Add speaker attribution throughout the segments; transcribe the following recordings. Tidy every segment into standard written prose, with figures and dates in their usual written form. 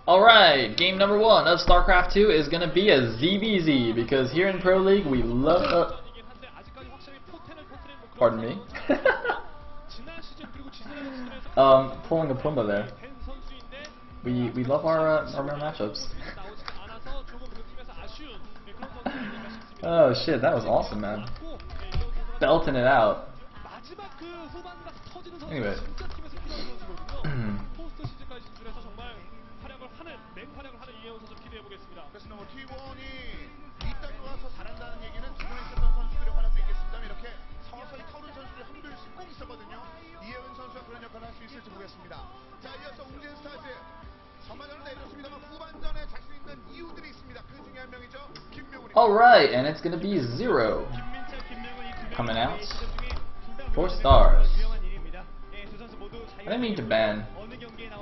Speaker 1: Alright, game number 1 of StarCraft 2 is gonna be a ZBZ because here in Pro League we love. Pardon me. Pulling a Pumba there. We love our mirror matchups. Oh shit, that was awesome, man. Belting it out. Anyway. Alright, and it's gonna be 0 coming out. 4 stars. I didn't mean to ban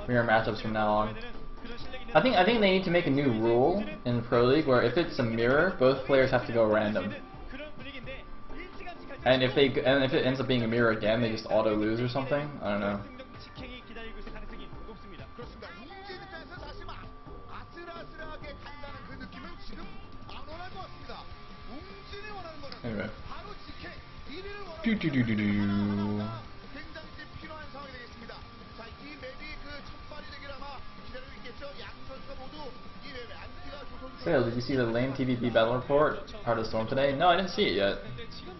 Speaker 1: mirror matchups from now on. I think they need to make a new rule in Pro League where if it's a mirror, both players have to go random. And if it ends up being a mirror again, they just auto lose or something. I don't know. Anyway. Sayle, did you see the lame TVP battle report? Heart of the Storm today? No, I didn't see it yet.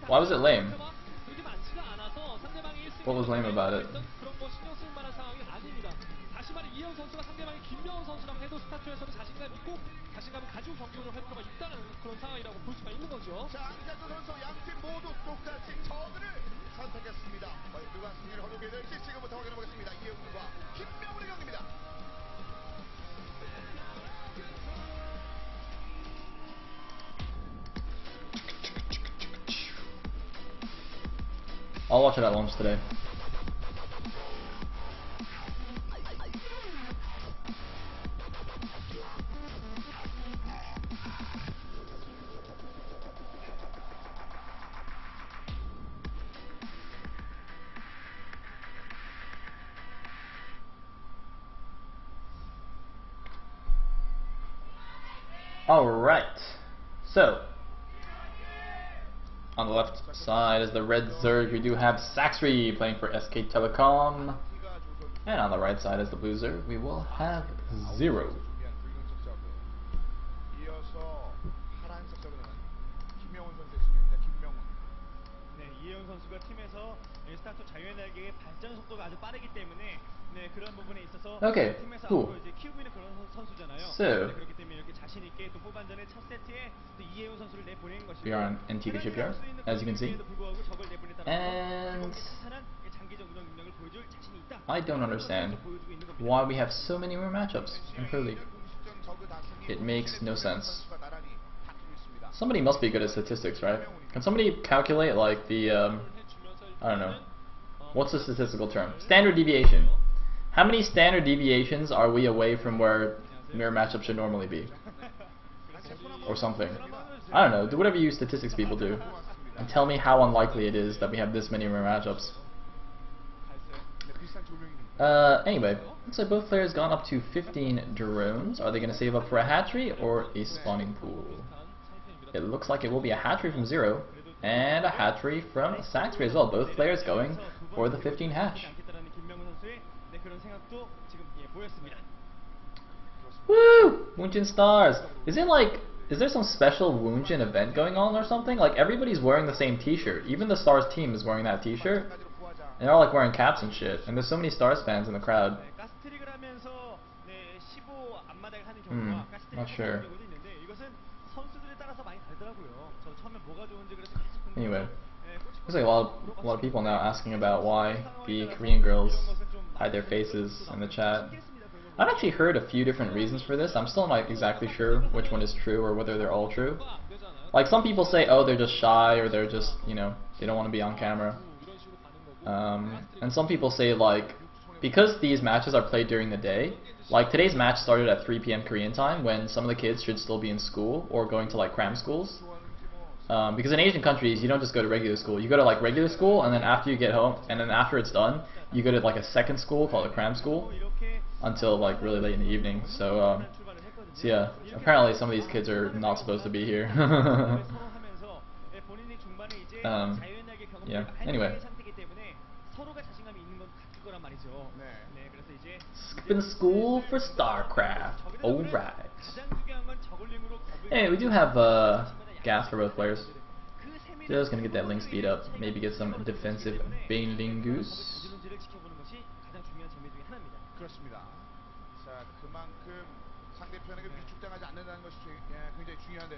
Speaker 1: Why was it lame? What was lame about it? I'll watch it at lunch today. Alright, so on the left side is the red Zerg. We do have Sacsri playing for SK Telecom, and on the right side is the blue Zerg. We will have 0. Okay, cool. So we are on NTK shipyard, as you can see, and I don't understand why we have so many more matchups in Pro League. It makes no sense. Somebody must be good at statistics, right? Can somebody calculate like the I don't know, what's the statistical term? Standard deviation. How many standard deviations are we away from where mirror matchups should normally be? Or something. I don't know, do whatever you statistics people do. And tell me how unlikely it is that we have this many mirror matchups. Anyway, looks like both players gone up to 15 drones. Are they going to save up for a hatchery or a spawning pool? It looks like it will be a hatchery from 0 and a hatchery from Sacsri as well. Both players going for the 15 hatch. Woo! Woonjin stars. Is there some special Woonjin event going on or something? Like everybody's wearing the same t-shirt. Even the Stars team is wearing that t-shirt. And they're all like wearing caps and shit. And there's so many Stars fans in the crowd. Not sure. Anyway, there's like a lot of people now asking about why the Korean girls hide their faces in the chat. I've actually heard a few different reasons for this. I'm still not exactly sure which one is true or whether they're all true. Like some people say, oh, they're just shy or they're just, you know, they don't want to be on camera. And some people say like, because these matches are played during the day, like today's match started at 3 PM Korean time when some of the kids should still be in school or going to like cram schools. Because in Asian countries, you don't just go to regular school. You go to like regular school, and then after you get home, and then after it's done, you go to like a second school called a cram school. until like really late in the evening. So yeah, apparently some of these kids are not supposed to be here. Yeah. Anyway. Skipping school for StarCraft. Alright. Hey, we do have gas for both players. Just gonna get that link speed up. Maybe get some defensive Banelingus.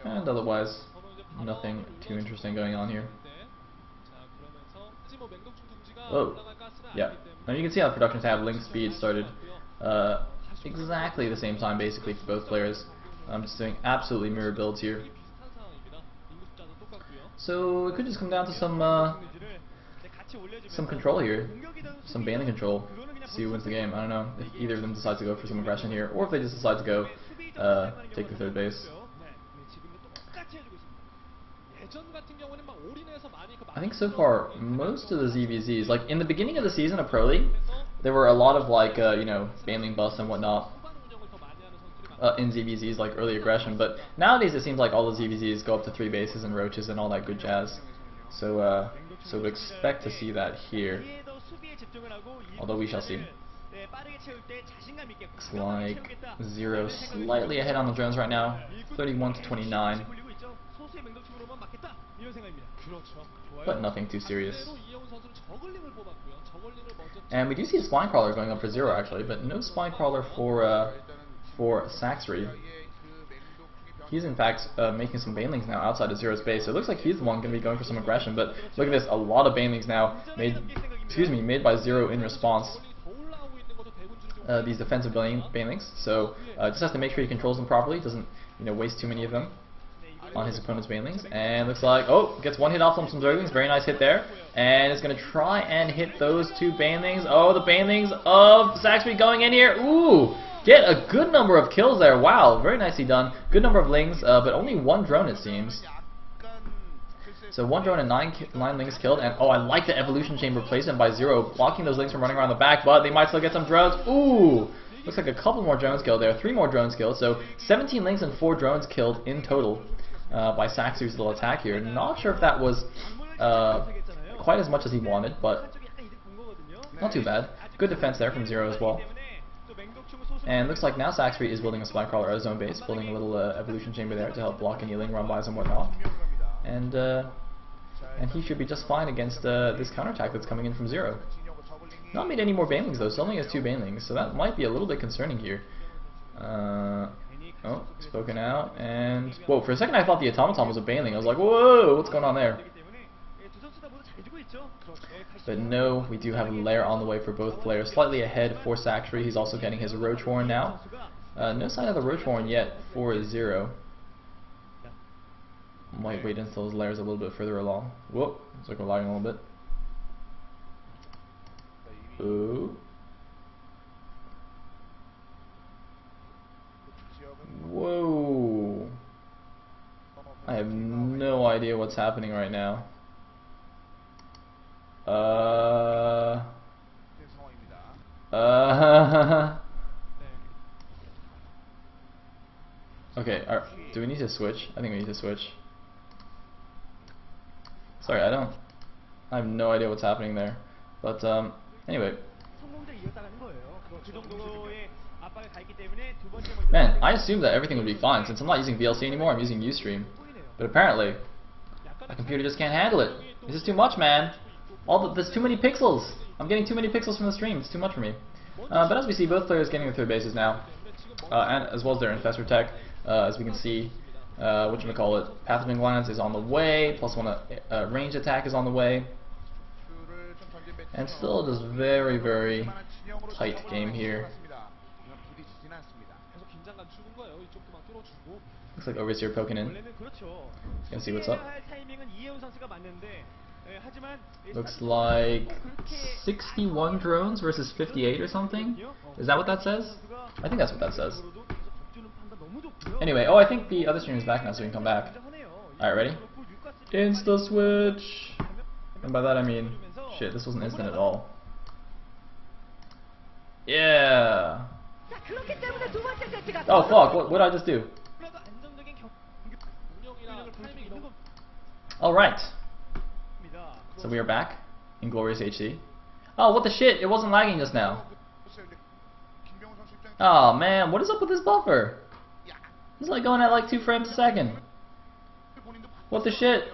Speaker 1: And otherwise, nothing too interesting going on here. Oh, yeah. Now you can see how the production tab link speed started exactly the same time basically for both players. I'm just doing absolutely mirror builds here. So it could just come down to some control here, some baneling control, to see who wins the game. I don't know if either of them decides to go for some aggression here, or if they just decide to go take the third base. I think so far most of the ZVZs, like in the beginning of the season of Pro League, there were a lot of like you know, baneling busts and whatnot in ZVZs, like early aggression, but nowadays it seems like all the ZVZs go up to 3 bases and roaches and all that good jazz. So so we expect to see that here, although we shall see. Looks like Zero slightly ahead on the drones right now, 31 to 29. But nothing too serious. And we do see a spine crawler going up for Zero actually, but no spine crawler for Sacsri. He's in fact making some banelings now outside of Zero's base, so it looks like he's the one going to be going for some aggression. But look at this, a lot of banelings now made by Zero in response. These defensive banelings, so just has to make sure he controls them properly, doesn't waste too many of them on his opponent's banelings. And looks like, oh, gets one hit off on some Zerglings, very nice hit there, and is going to try and hit those 2 banelings. Oh, the banelings of Sacsri going in here, ooh, get a good number of kills there, wow, very nicely done, good number of lings, but only 1 drone it seems. So 1 drone and 9 lings killed, and oh, I like the evolution chamber placement by Zero, blocking those lings from running around the back, but they might still get some drones. Ooh, looks like a couple more drones killed there, 3 more drones killed, so 17 lings and 4 drones killed in total by Sacsri's little attack here. Not sure if that was quite as much as he wanted, but not too bad. Good defense there from Zero as well. And looks like now Sacsri is building a spine crawler at his own base, building a little evolution chamber there to help block any ling run-bys and whatnot. And he should be just fine against this counterattack that's coming in from Zero. Not made any more banelings though, so only has 2 banelings, so that might be a little bit concerning here. Oh, spoken out, and whoa, for a second I thought the automaton was a baneling. I was like, whoa, what's going on there? But no, we do have a lair on the way for both players, slightly ahead for Sacsri. He's also getting his Roach Horn now. No sign of the Roach Horn yet for Zero. Might wait until his lair's a little bit further along. Whoop, looks like we're lagging a little bit. Ooh. Whoa. I have no idea what's happening right now. Okay, do we need to switch? I think we need to switch. Sorry, I have no idea what's happening there. But anyway. Man, I assumed that everything would be fine since I'm not using VLC anymore, I'm using Ustream. But apparently, my computer just can't handle it. This is too much, man. There's too many pixels. I'm getting too many pixels from the stream. It's too much for me. But as we see, both players getting their third bases now, and as well as their Infestor tech. As we can see, whatchamacallit, Pathogen Glands is on the way, +1 range attack is on the way. And still just very, very tight game here. Looks like Overseer poking in. Gonna see what's up. Looks like 61 drones versus 58 or something. Is that what that says? I think that's what that says. Anyway, oh, I think the other stream is back now, so we can come back. Alright, ready? Insta switch! And by that I mean, shit, this wasn't instant at all. Yeah! Oh fuck, what did I just do? Alright. So we are back in glorious HD. Oh, what the shit? It wasn't lagging just now. Oh man, what is up with this buffer? It's like going at like 2 frames a second. What the shit?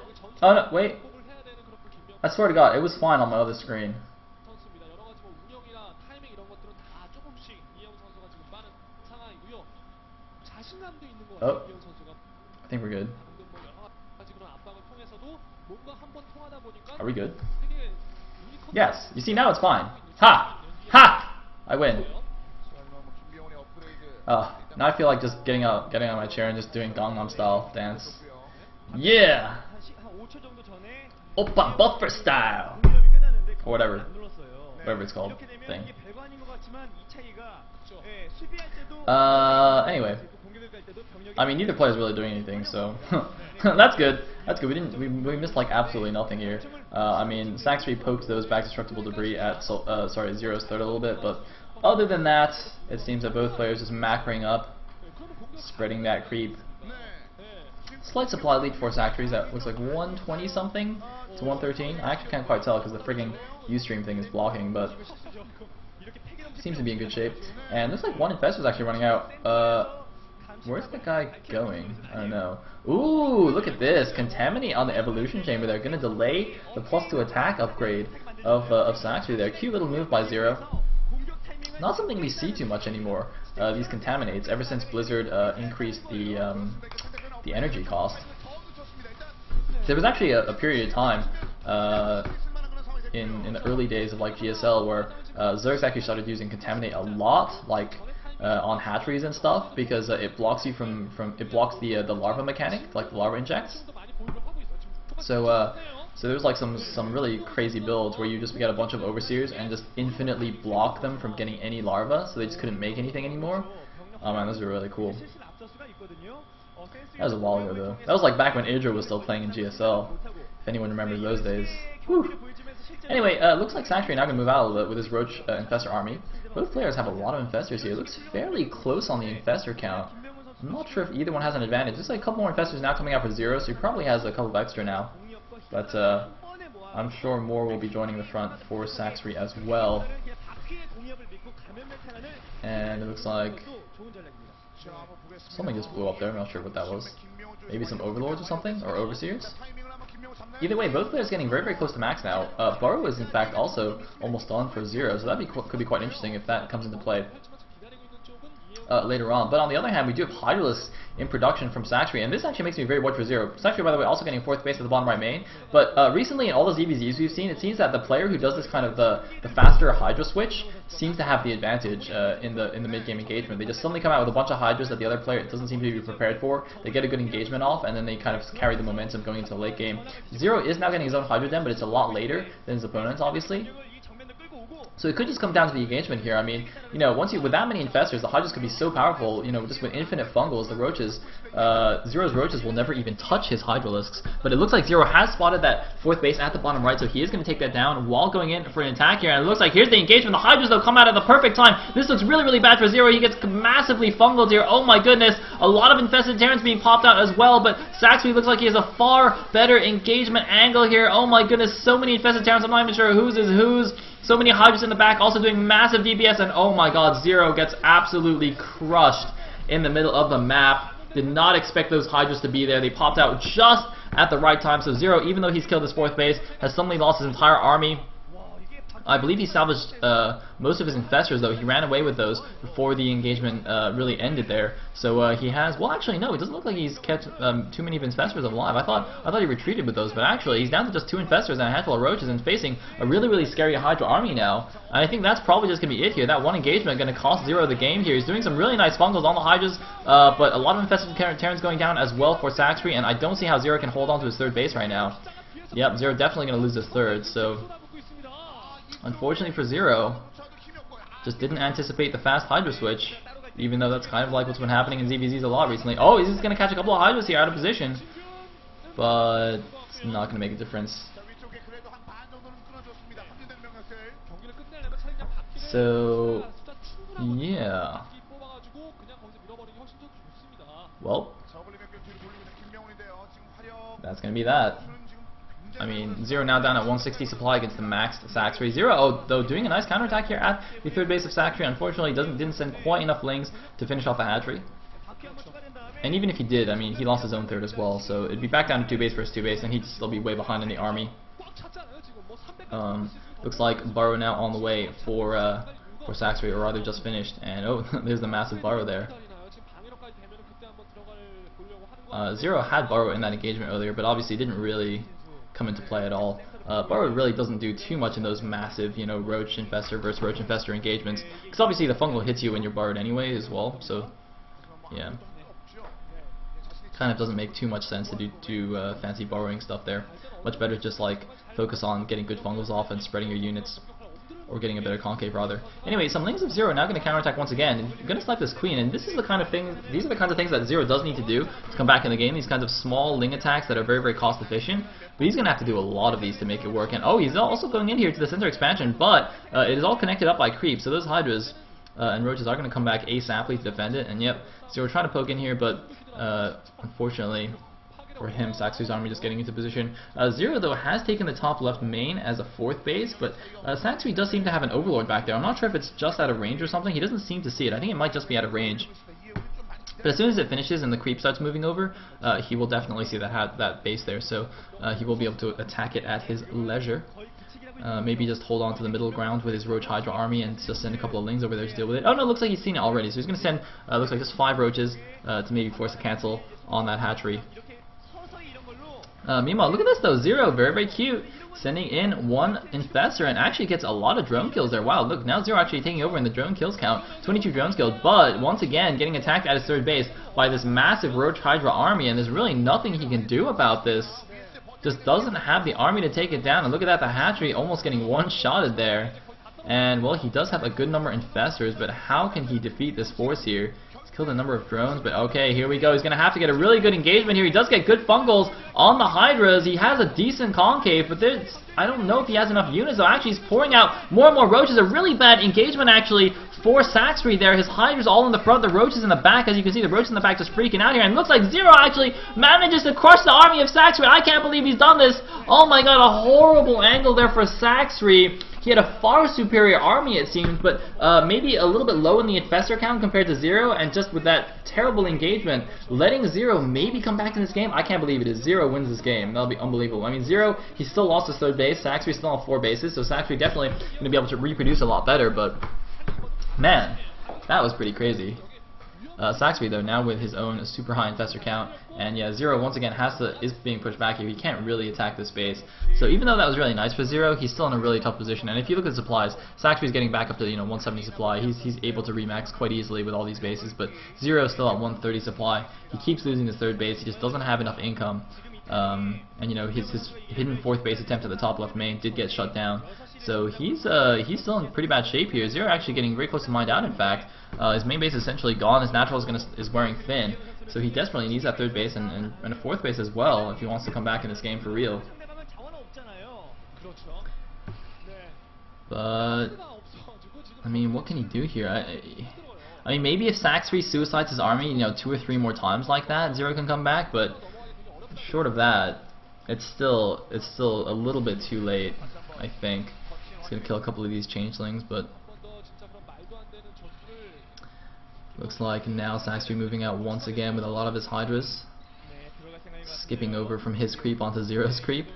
Speaker 1: Oh no, wait. I swear to God, it was fine on my other screen. Oh, I think we're good. Are we good? Yes. You see, now it's fine. Ha! Ha! I win. Now I feel like just getting out of my chair and just doing Gangnam Style dance. Yeah! Oppa buffer style! Or whatever it's called. Thing. Anyway. I mean, neither player is really doing anything, so that's good. That's good. We missed like absolutely nothing here. I mean, Sacsri poked those back destructible debris at Zero's third a little bit, but other than that, it seems that both players just macroing up, spreading that creep. Slight supply lead for Sacsri's that looks like 120 something to 113. I actually can't quite tell because the frigging Ustream thing is blocking, but seems to be in good shape. And looks like one infestor is actually running out. Where's the guy going? I don't know. Ooh, look at this. Contaminate on the evolution chamber. They're gonna delay the +2 attack upgrade of Sacsri there. Cute little move by Zero. Not something we see too much anymore. These contaminates ever since Blizzard increased the energy cost. There was actually a period of time in the early days of like GSL where Zergs actually started using contaminate a lot, like on hatcheries and stuff, because it blocks you from it blocks the larva mechanic, like the larva injects. So there's like some really crazy builds where you just get a bunch of overseers and just infinitely block them from getting any larva, so they just couldn't make anything anymore. Oh man, those are really cool. That was a while ago though. That was like back when Idra was still playing in GSL, if anyone remembers those days. Whew. Anyway, looks like Sacsri now going to move out a little bit with his Roach Infestor army. Both players have a lot of Infestors here. It looks fairly close on the Infestor count. I'm not sure if either one has an advantage. There's like a couple more Infestors now coming out for Zero, so he probably has a couple of extra now. But I'm sure more will be joining the front for Sacsri as well. And it looks like something just blew up there. I'm not sure what that was. Maybe some Overlords or something? Or Overseers? Either way, both players getting very, very close to max now. Burrow is in fact also almost done for Zero, so that could be quite interesting if that comes into play later on. But on the other hand, we do have Hydralisks in production from Sacsri, and this actually makes me very worried for Zero. Sacsri, by the way, also getting 4th base at the bottom right main, but recently in all those EVZs we've seen, it seems that the player who does this kind of the faster Hydra switch seems to have the advantage in the mid-game engagement. They just suddenly come out with a bunch of Hydras that the other player doesn't seem to be prepared for. They get a good engagement off, and then they kind of carry the momentum going into the late game. Zero is now getting his own Hydra Den, but it's a lot later than his opponents, obviously. So it could just come down to the engagement here. I mean, you know, with that many infestors, the Hydras could be so powerful. You know, just with infinite fungals, the roaches, Zero's roaches will never even touch his Hydralisks. But it looks like Zero has spotted that 4th base at the bottom right, so he is going to take that down while going in for an attack here. And it looks like here's the engagement. The Hydras though come out at the perfect time. This looks really, really bad for Zero. He gets massively fungled here. Oh my goodness, a lot of infested Terrans being popped out as well. But Sacsri looks like he has a far better engagement angle here. Oh my goodness, so many infested Terrans. I'm not even sure whose is whose. So many Hydras in the back, also doing massive DPS, and oh my god, Zero gets absolutely crushed in the middle of the map. Did not expect those Hydras to be there. They popped out just at the right time, so Zero, even though he's killed his 4th base, has suddenly lost his entire army. I believe he salvaged most of his infestors, though. He ran away with those before the engagement really ended there. So he has, well, actually, no, it doesn't look like he's kept too many of his infestors alive. I thought he retreated with those, but actually, he's down to just 2 infestors and a handful of roaches and facing a really, really scary Hydra army now. And I think that's probably just going to be it here. That one engagement going to cost Zero the game here. He's doing some really nice fungals on the Hydras, but a lot of infested Terrans going down as well for Sacsri, and I don't see how Zero can hold on to his 3rd base right now. Yep, Zero definitely going to lose his 3rd, so unfortunately for Zero, just didn't anticipate the fast Hydra switch, even though that's kind of like what's been happening in ZVZs a lot recently. Oh, he's just going to catch a couple of Hydras here out of position, but it's not going to make a difference. So, yeah. well, that's going to be that. I mean, Zero now down at 160 supply against the maxed Sacsri. Zero, though, doing a nice counterattack here at the third base of Sacsri. Unfortunately, didn't send quite enough lings to finish off the hatchery. And even if he did, I mean, he lost his own third as well. So it'd be back down to 2 base versus 2 base, and he'd still be way behind in the army. Looks like Burrow now on the way for Sacsri, or rather just finished. And oh, there's the massive Burrow there. Zero had Burrow in that engagement earlier, but obviously didn't really come into play at all. Burrow really doesn't do too much in those massive, you know, Roach Infestor versus Roach Infestor engagements, because obviously the fungal hits you when you're burrowed anyway as well, so yeah. Kind of doesn't make too much sense to do fancy burrowing stuff there. Much better just like focus on getting good fungals off and spreading your units, or getting a better concave rather. Anyway, some Lings of Zero now going to counterattack once again, and going to select this Queen, and this is the kind of thing, these are the kinds of things that Zero does need to do to come back in the game, these kinds of small Ling attacks that are very, very cost efficient, but he's going to have to do a lot of these to make it work. And oh, he's also going in here to the center expansion, but it is all connected up by creep, so those Hydras and Roaches are going to come back ASAPly to defend it, and yep, Zero trying to poke in here, but unfortunately for him, Sacsri's army just getting into position. Zero, though, has taken the top left main as a 4th base, but Sacsri does seem to have an Overlord back there. I'm not sure if it's just out of range or something. He doesn't seem to see it. I think it might just be out of range. But as soon as it finishes and the creep starts moving over, he will definitely see that base there, so he will be able to attack it at his leisure. Maybe just hold on to the middle ground with his Roach Hydra army and just send a couple of Lings over there to deal with it. Oh no, looks like he's seen it already, so he's going to send, looks like just 5 Roaches to maybe force a cancel on that hatchery. Meanwhile, look at this though, Zero, very, very cute, sending in 1 Infestor and actually gets a lot of drone kills there. Wow, look, now Zero actually taking over in the drone kills count, 22 drones killed, but once again getting attacked at his 3rd base by this massive Roach Hydra army, and there's really nothing he can do about this. Just doesn't have the army to take it down, and look at that, the hatchery almost getting one-shotted there. And well, he does have a good number of Infestors, but how can he defeat this force here? Killed a number of drones, but okay, here we go. He's going to have to get a really good engagement here. He does get good fungals on the Hydras. He has a decent concave, but I don't know if he has enough units, though. Actually, he's pouring out more and more Roaches. A really bad engagement, actually, for Sacsri there. His Hydras all in the front, the Roaches in the back. As you can see, the Roaches in the back just freaking out here. And it looks like Zero actually manages to crush the army of Sacsri. I can't believe he's done this. Oh my god, a horrible angle there for Sacsri. He had a far superior army, it seems, but maybe a little bit low in the Infestor count compared to Zero, and just with that terrible engagement, letting Zero maybe come back in this game. I can't believe it is. Zero wins this game. That'll be unbelievable. I mean, Zero, he still lost his 3rd base. Sacsri still on 4 bases, so Sacsri definitely going to be able to reproduce a lot better, but man, that was pretty crazy. Sacsri, though, now with his own super high Infestor count, and yeah, Zero once again is being pushed back here. He can't really attack this base. So even though that was really nice for Zero, he's still in a really tough position. And if you look at supplies, Sacsri's getting back up to 170 supply. He's able to remax quite easily with all these bases, but Zero's still at 130 supply. He keeps losing his 3rd base. He just doesn't have enough income. And his hidden 4th base attempt at the top left main did get shut down. So he's still in pretty bad shape here. Zero actually getting very close to mined out. In fact, his main base is essentially gone. His natural is wearing thin, so he desperately needs that 3rd base and a 4th base as well if he wants to come back in this game for real. But I mean, what can he do here? I mean, maybe if Sacsri suicides his army, 2 or 3 more times like that, Zero can come back. But short of that, it's still a little bit too late, I think. He's gonna kill a couple of these changelings, but looks like now Sacsri moving out once again with a lot of his Hydras, skipping over from his creep onto Zero's creep.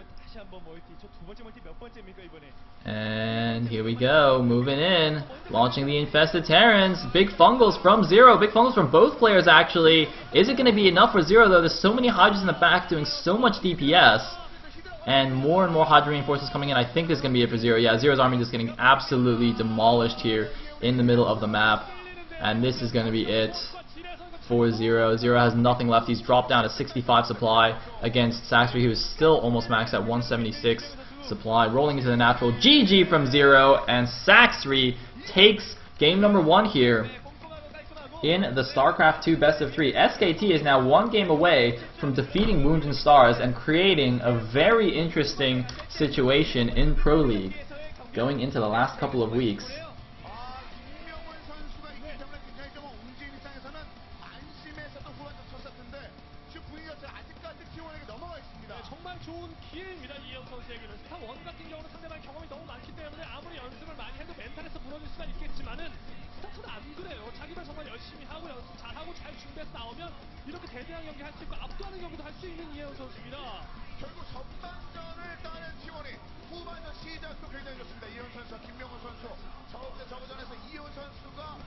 Speaker 1: And here we go, moving in, launching the Infested Terrans. Big fungals from Zero, big fungals from both players actually. Is it going to be enough for Zero though? There's so many Hydras in the back doing so much DPS. And more Hydra reinforcements coming in. I think this is going to be it for Zero. Yeah, Zero's army just getting absolutely demolished here in the middle of the map. And this is going to be it for Zero. Zero has nothing left. He's dropped down to 65 supply against Sacsri, who is still almost maxed at 176 supply. Rolling into the natural. GG from Zero, and Sacsri takes game number 1 here in the StarCraft 2 Best of 3. SKT is now 1 game away from defeating Moons and Stars and creating a very interesting situation in Pro League going into the last couple of weeks.
Speaker 2: 얘기는 스타 원 같은 경우는 상대방 경험이 너무 많기 때문에 아무리 연습을 많이 해도 멘탈에서 무너질 수가 있겠지만은 스타트는 안 그래요. 자기만 정말 열심히 하고 연습 잘하고 잘 준비해서 나오면 이렇게 대대한 경기 할 수 있고 압도하는 경기도 할 수 있는 이혜영 선수입니다.
Speaker 3: 결국 전반전을 따낸 T1이 후반전 시작도 굉장히 좋습니다. 이현 선수와 김명훈 선수 저전에서 이현 선수가